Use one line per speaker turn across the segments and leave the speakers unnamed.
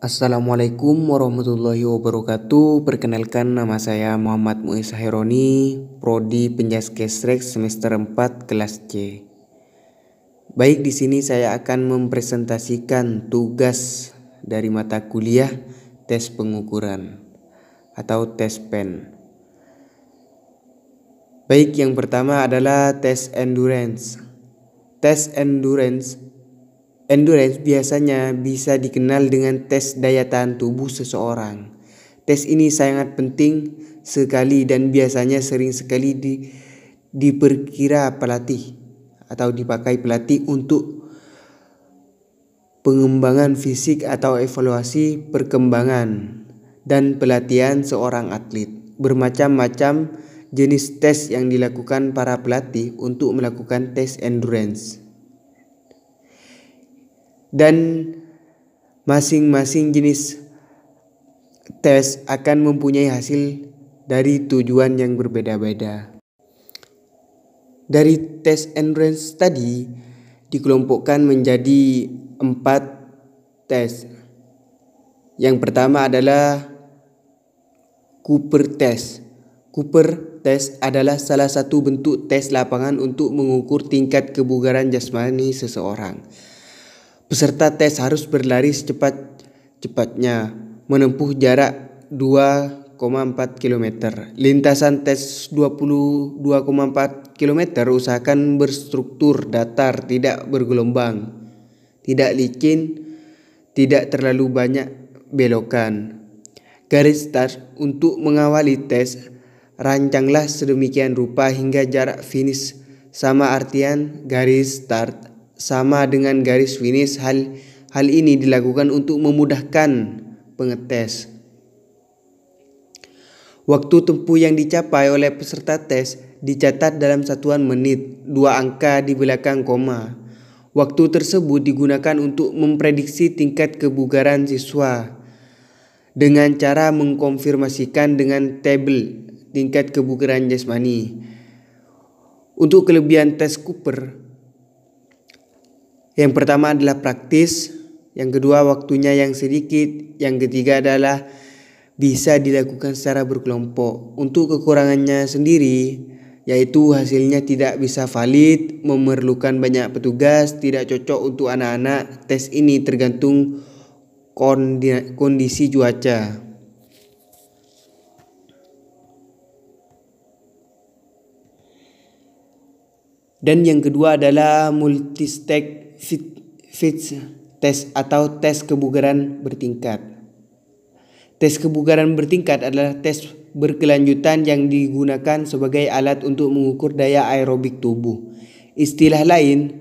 Assalamualaikum warahmatullahi wabarakatuh. Perkenalkan, nama saya Muhammad Muiz Haironi, Prodi Penjaskesrek semester 4 kelas C. Baik, di sini saya akan mempresentasikan tugas dari mata kuliah tes pengukuran atau tes PEN. Baik, yang pertama adalah tes endurance. Tes endurance biasanya bisa dikenal dengan tes daya tahan tubuh seseorang. Tes ini sangat penting sekali dan biasanya sering sekali diperkira pelatih atau dipakai pelatih untuk pengembangan fisik atau evaluasi perkembangan dan pelatihan seorang atlet. Bermacam-macam jenis tes yang dilakukan para pelatih untuk melakukan tes endurance. Dan masing-masing jenis tes akan mempunyai hasil dari tujuan yang berbeda-beda. Dari tes endurance tadi dikelompokkan menjadi 4 tes. Yang pertama adalah Cooper Test. Cooper Test adalah salah satu bentuk tes lapangan untuk mengukur tingkat kebugaran jasmani seseorang. Peserta tes harus berlari secepat-cepatnya, menempuh jarak 2,4 km. Lintasan tes 22,4 km usahakan berstruktur datar, tidak bergelombang, tidak licin, tidak terlalu banyak belokan. Garis start untuk mengawali tes, rancanglah sedemikian rupa hingga jarak finish sama, artian garis start sama dengan garis finish. Hal ini dilakukan untuk memudahkan pengetes. Waktu tempuh yang dicapai oleh peserta tes dicatat dalam satuan menit, 2 angka di belakang koma. Waktu tersebut digunakan untuk memprediksi tingkat kebugaran siswa dengan cara mengkonfirmasikan dengan tabel tingkat kebugaran jasmani. Untuk kelebihan tes Cooper, yang pertama adalah praktis, yang kedua waktunya yang sedikit, yang ketiga adalah bisa dilakukan secara berkelompok. Untuk kekurangannya sendiri, yaitu hasilnya tidak bisa valid, memerlukan banyak petugas, tidak cocok untuk anak-anak. Tes ini tergantung kondisi cuaca. Dan yang kedua adalah multistage fitness test atau tes kebugaran bertingkat. Tes kebugaran bertingkat adalah tes berkelanjutan yang digunakan sebagai alat untuk mengukur daya aerobik tubuh. Istilah lain,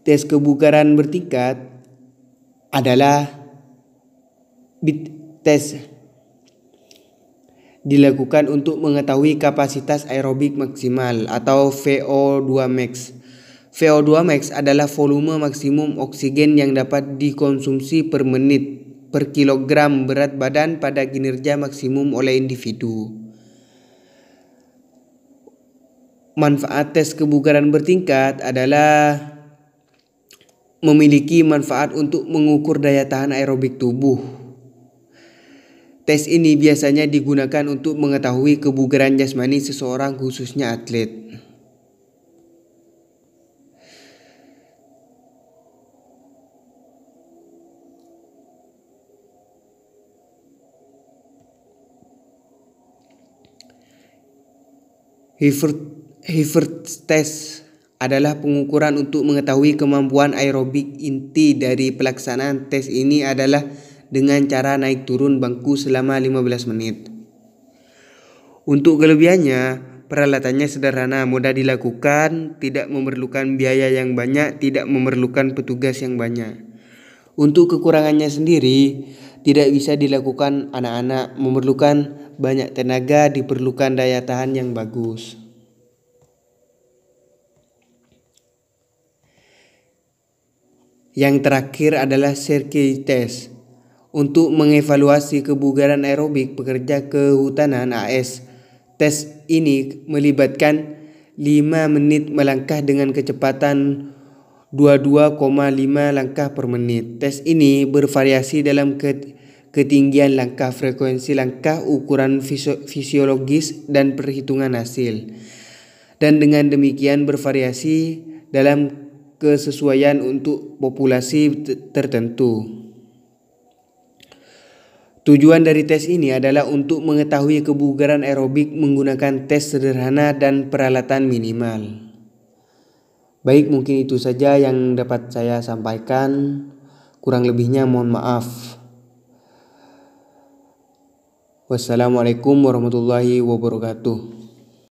tes kebugaran bertingkat adalah BIT test, dilakukan untuk mengetahui kapasitas aerobik maksimal atau VO2 max. VO2 max adalah volume maksimum oksigen yang dapat dikonsumsi per menit per kilogram berat badan pada kinerja maksimum oleh individu. Manfaat tes kebugaran bertingkat adalah memiliki manfaat untuk mengukur daya tahan aerobik tubuh. Tes ini biasanya digunakan untuk mengetahui kebugaran jasmani seseorang, khususnya atlet. Hiffert test adalah pengukuran untuk mengetahui kemampuan aerobik. Inti dari pelaksanaan tes ini adalah dengan cara naik turun bangku selama 15 menit. Untuk kelebihannya, peralatannya sederhana, mudah dilakukan, tidak memerlukan biaya yang banyak, tidak memerlukan petugas yang banyak. Untuk kekurangannya sendiri, tidak bisa dilakukan anak-anak, memerlukan banyak tenaga, diperlukan daya tahan yang bagus. Yang terakhir adalah Cerky test untuk mengevaluasi kebugaran aerobik pekerja kehutanan AS. Tes ini melibatkan 5 menit melangkah dengan kecepatan 22,5 langkah per menit. Tes ini bervariasi dalam ketinggian langkah, frekuensi langkah, ukuran fisiologis, dan perhitungan hasil. Dan dengan demikian bervariasi dalam kesesuaian untuk populasi tertentu. Tujuan dari tes ini adalah untuk mengetahui kebugaran aerobik menggunakan tes sederhana dan peralatan minimal. Baik, mungkin itu saja yang dapat saya sampaikan. Kurang lebihnya mohon maaf. Wassalamualaikum warahmatullahi wabarakatuh.